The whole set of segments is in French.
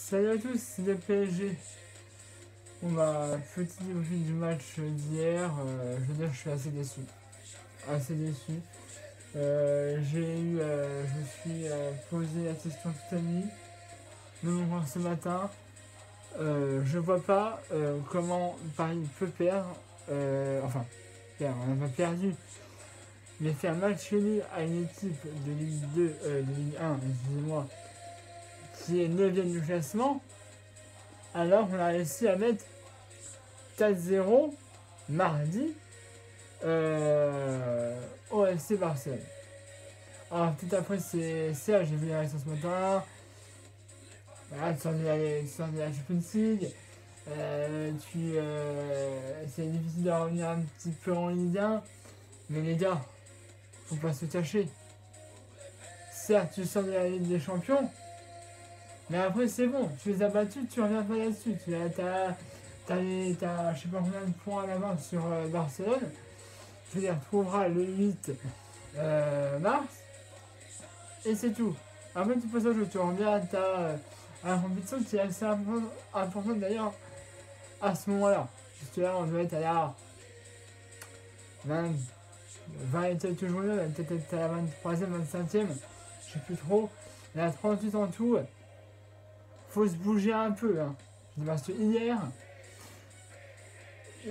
Salut à tous, c'est le PSG. Bon bah, petit débrief du match d'hier, je veux dire, je suis assez déçu. Assez déçu. Je me suis posé la question toute la nuit, même encore ce matin. Je vois pas comment Paris peut perdre, enfin, perdre, on n'a pas perdu, mais faire match nul à une équipe de Ligue 2, de Ligue 1, excusez-moi, qui est 9ème du classement, alors on a réussi à mettre 4-0 mardi au FC Barcelone. Alors tout après c'est Serge, j'ai vu les réactions ce matin. Voilà, tu sors de la Champions League. C'est difficile de revenir un petit peu en Ligue 1. Mais les gars, faut pas se cacher. Certes, tu sors de la Ligue des Champions. Mais après c'est bon, tu les as battus, tu reviens pas là-dessus. T'as je sais pas combien de points à l'avance sur Barcelone. Tu les retrouveras le 8 mars. Et c'est tout. Après tu passes au jeu, tu reviens à la compétition qui est assez importante d'ailleurs à ce moment-là. Parce que là on doit être à la 20 et quelques journées, peut-être à la 23e, 25e, je sais plus trop. Il y a 38 en tout. Faut se bouger un peu. Hein. Parce que hier,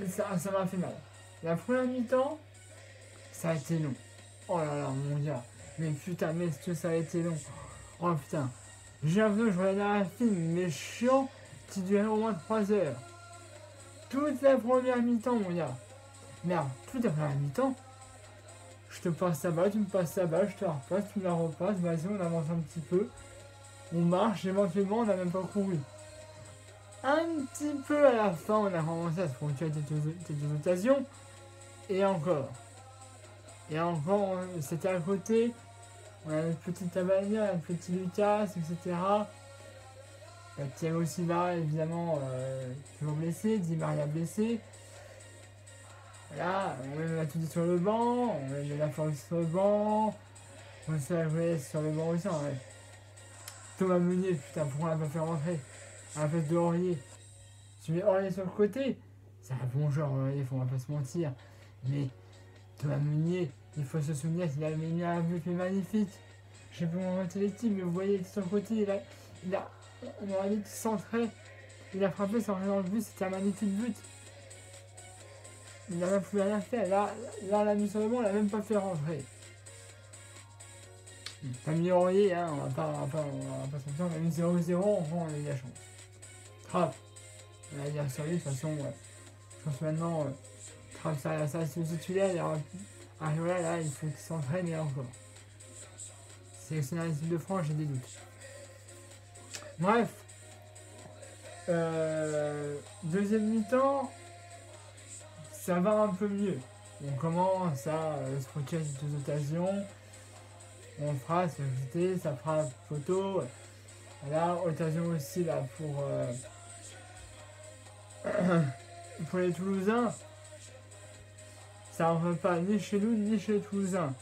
ça m'a fait mal. La première mi-temps, ça a été long. Oh là là, mon gars. Mais putain, mais est-ce que ça a été long? Oh putain. J'ai l'impression que je regardais un film, mais chiant, qui durait au moins 3 heures. Toute la première mi-temps, mon gars. Merde, toute la première mi-temps, je te passe la balle, tu me passes la balle, je te la repasse, tu me la repasses, vas-y, on avance un petit peu. On marche, éventuellement, on n'a même pas couru. Un petit peu à la fin, on a commencé à se procurer quelques occasions. Et encore. Et encore, c'était à côté. On a le petit Tabania, le petit Lucas, etc. Thiago Silva, évidemment, toujours blessé. Di Maria blessé. Voilà, on met la tout sur le banc. On met la force sur le banc. On sait la jouer sur le banc aussi. Ouais. Thomas Meunier, putain, pourquoi on l'a pas fait rentrer à la place de Aurier? Tu mets Aurier sur le côté. C'est un bon joueur, Aurier, faut pas se mentir. Mais Thomas Meunier, il faut se souvenir qu'il a mis un but magnifique. Je sais pas comment on les types, mais vous voyez, sur le côté, on aurait dit qu'il centrait. Il a frappé sans rien dans le but, c'était un magnifique but. Il n'a même plus rien fait. Là, on l'a mis sur le banc, on l'a même pas fait rentrer. T'as mis Aurier, hein, on va pas se mentir, on a mis 0-0, on a eu la chance. Trapp, on va dire sur lui, de toute façon, je pense que maintenant, Trapp, ça reste le titulaire, il y aura Arriola, là, il faut qu'il s'entraîne et encore. Sélectionner l'équipe de France, j'ai des doutes. Bref, deuxième mi-temps, ça va un peu mieux. On commence à se procurer des occasions. On fera se jeter, ça fera photo. Là, occasion aussi là pour les Toulousains. Ça ne va pas ni chez nous ni chez les Toulousains.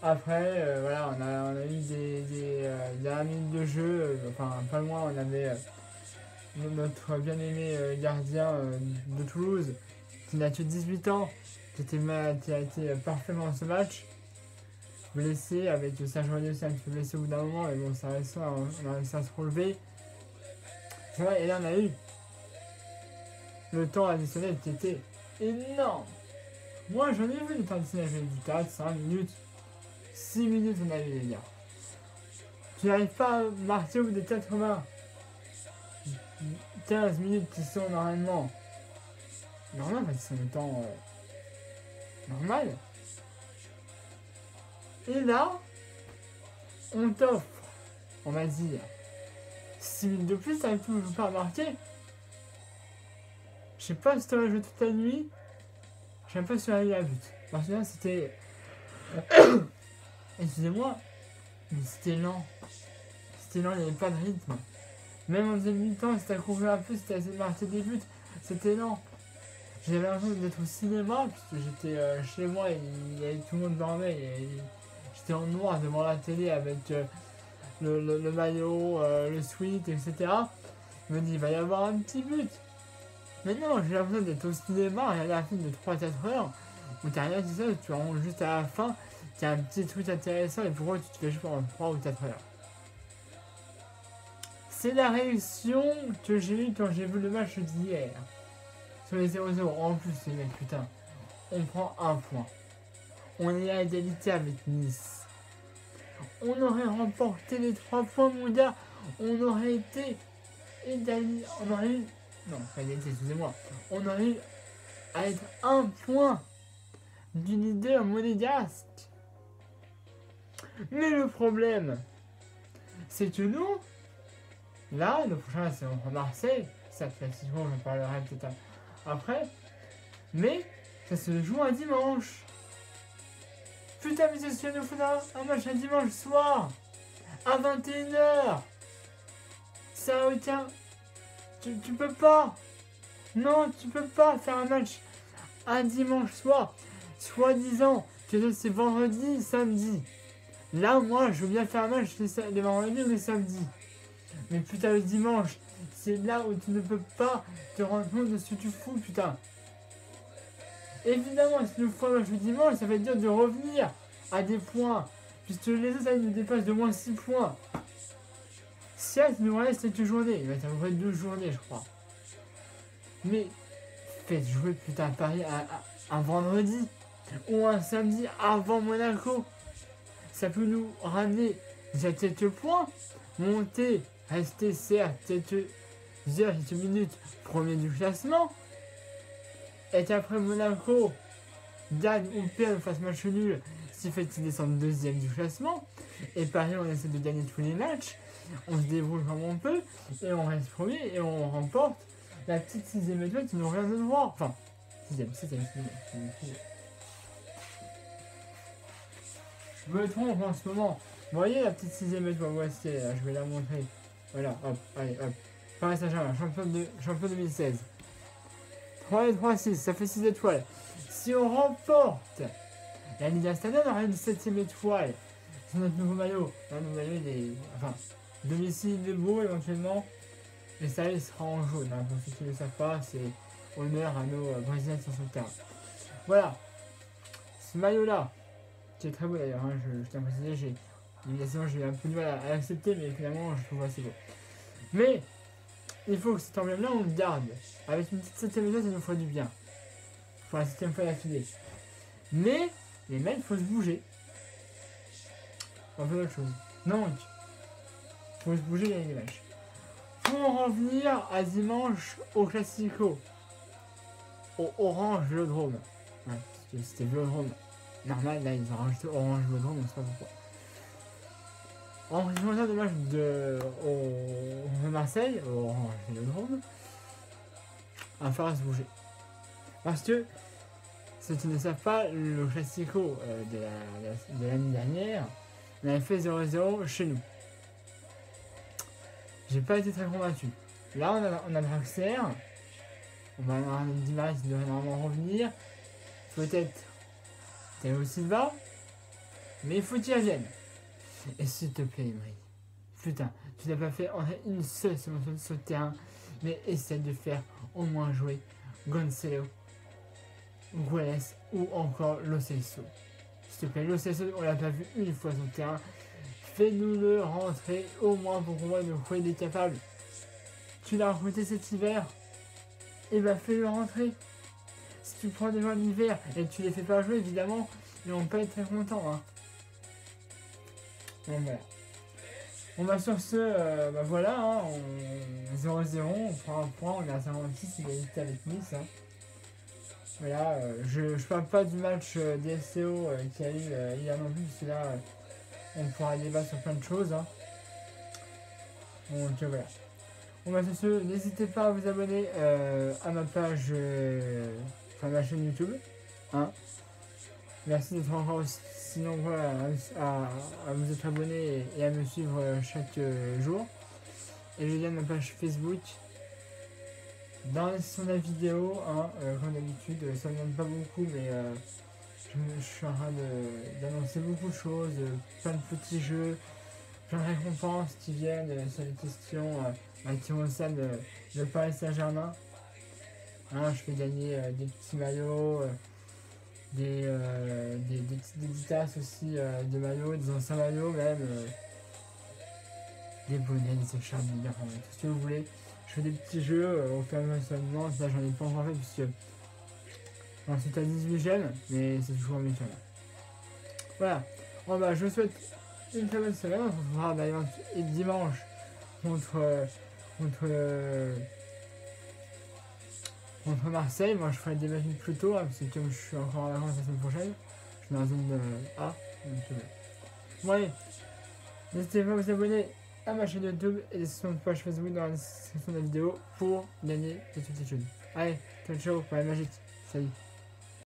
Après, voilà, on a eu des dernières minutes de jeu, enfin pas loin, on avait notre bien-aimé gardien de Toulouse, qui n'a que 18 ans, qui a été parfait dans ce match, blessé, avec Serge Aurier aussi un petit peu blessé au bout d'un moment, mais bon, ça reste ça, on a réussi à se relever. C'est vrai, et là on a eu le temps additionnel qui était énorme. Moi j'en ai vu du temps additionnel, j'avais dit 4, 5 minutes. 6 minutes on a eu les gars. Tu n'arrives pas à marquer au bout des 15 minutes qui sont normalement normal, parce qu'ils sont le temps normal. Et là, on t'offre, on va dire, 6 minutes de plus, t'arrives toujours pas à marquer. Je sais pas si t'aurais joué toute la nuit, je sais même pas si t'aurais eu la but. Parce que là c'était... Excusez-moi, mais c'était lent. C'était lent, il n'y avait pas de rythme. Même en deuxième mi-temps, si t'as couru un peu, si t'as essayé de marquer des buts, c'était lent. J'avais l'impression d'être au cinéma, puisque j'étais chez moi et il y avait tout le monde dormait. Et j'étais en noir devant la télé avec le maillot, le sweat, etc. Je me dis, il va y avoir un petit but. Mais non, j'ai l'impression d'être au cinéma, regarder un film de 3-4 heures, où t'as rien dit ça, tu rentres juste à la fin, t'as un petit truc intéressant, et pourquoi tu te fais juste pendant 3 ou 4 heures. C'est la réaction que j'ai eue quand j'ai vu le match d'hier. Sur les 0-0, en plus, les mecs, putain, on prend un point. On est à égalité avec Nice. On aurait remporté les 3 points, mon gars. On aurait été égalité. On aurait eu. Non, pas égalité, excusez-moi. On aurait eu à être un point du leader monégasque. Mais le problème, c'est que nous, là, le prochain, c'est contre Marseille. Ça, classiquement, j'en parlerai peut-être après. Mais ça se joue un dimanche. Putain, mais c'est nous faudra un match un dimanche soir à 21h. Ça a aucun. Tu peux pas. Non, tu peux pas faire un match un dimanche soir. Soi-disant que c'est vendredi, samedi. Là, moi, je veux bien faire un match les vendredis ou les samedis. Mais putain, le dimanche, c'est là où tu ne peux pas te rendre compte de ce que tu fous, putain. Évidemment, si nous faut un match le dimanche, ça va être dur de revenir à des points. Puisque les autres, ça nous dépasse de moins 6 points. Certes, il nous reste cette journée. Il va être à peu près 2 journées, je crois. Mais faites jouer putain Paris un vendredi ou un samedi avant Monaco. Ça peut nous ramener déjà quelques points. Monter, rester certes quelques heures, quelques minutes premier du classement. Et qu'après Monaco gagne ou perd face match nul, ce qui fait qu'ils descendent deuxième du classement. Et Paris, on essaie de gagner tous les matchs. On se débrouille comme on peut. Et on reste premier et on remporte la petite 6ème étoile qui nous revient de droit. Enfin, 6ème. Je me trompe en ce moment. Vous voyez la petite 6ème étoile, voici, là, je vais la montrer. Voilà, hop, allez, hop. Paris Saint-Germain, champion 2016. 3 et 3, 6, ça fait 6 étoiles. Si on remporte la Ligue Astana, on aura une 7ème étoile. C'est notre nouveau maillot. Un nouveau maillot, il est. Enfin, domicile de beau éventuellement. Et ça, il sera en jaune. Hein. Pour ceux qui ne le savent pas, c'est honneur à nos Brésiliens qui sont sur le terrain. Voilà. Ce maillot-là, qui est très beau d'ailleurs, hein, je tiens à préciser, j'ai un peu du mal à l'accepter, mais finalement, je trouve assez beau. Mais, il faut que cet emblème-là, on le garde. Avec une petite 7ème étoile, ça nous fera du bien. Pour la 7ème fois d'affilée. Mais, les mecs, il faut se bouger. Un peu d'autre chose. Donc, il faut se bouger, gagner les matchs. Pour en revenir à dimanche au Classico, au Orange Vélodrome. Ouais, parce que c'était Vélodrome normal, là ils ont rajouté Orange Vélodrome, on ne sait pas pourquoi. En résultat de match au Marseille, au Orange Vélodrome, il va falloir se bouger. Parce que, ceux qui ne savent pas, le Classico de l'année dernière, on avait fait 0-0 chez nous. J'ai pas été très convaincu. Là, on a Draxler. On va avoir un Di Maria qui devrait normalement revenir. Peut-être Thiago Silva. Mais il faut qu'il revienne. Et s'il te plaît, Emery. Putain, tu n'as pas fait une seule seconde sur le terrain. Mais essaie de faire au moins jouer Gonzalo, Guedes ou encore Lo Celso. S'il te plaît, Lo Celso, on l'a pas vu une fois sur le terrain. Fais-nous le rentrer au moins pour qu'on voit de quoi il est capable. Tu l'as recruté cet hiver, et bah fais-le rentrer. Si tu prends des gens l'hiver et que tu les fais pas jouer, évidemment, ils vont pas être très contents. Hein. Donc voilà. On va sur ce, bah voilà, hein, 0-0, on prend un point, on est à 56, égalité avec Nice. Hein. Voilà, je parle pas du match des FCO qui a eu hier non plus, parce que là, on pourra débattre sur plein de choses. Hein. Donc voilà. On va sur ce, n'hésitez pas à vous abonner à ma page, enfin ma chaîne YouTube. Hein. Merci d'être encore si nombreux à vous être abonnés et à me suivre chaque jour. Et le lien de ma page Facebook dans la description de la vidéo, hein, comme d'habitude. Ça ne demande pas beaucoup, mais je suis en train d'annoncer beaucoup de choses, plein de petits jeux, plein de récompenses qui viennent sur les questions qui concernent le Paris Saint-Germain. Hein, je fais gagner des petits maillots, des petites dédicaces aussi de maillots, des anciens maillots même, des bonnets, des écharpes, des enfin, tout ce que vous voulez. Je fais des petits jeux au fur et à mesure seulement, ça j'en ai pas encore fait puisque ensuite à 18 jeunes, mais c'est toujours mieux que là. Voilà. Bon bah je vous souhaite une très bonne semaine, on se retrouvera dimanche contre, contre, contre Marseille. Moi je ferai des matchs plus tôt, hein, parce que comme je suis encore en vacances la semaine prochaine, je suis dans la zone A. Donc, bon allez, n'hésitez pas à vous abonner à ma chaîne YouTube et sur notre page Facebook dans la description de la vidéo pour gagner des petites choses. Allez, ciao ciao, pour la magique. Salut.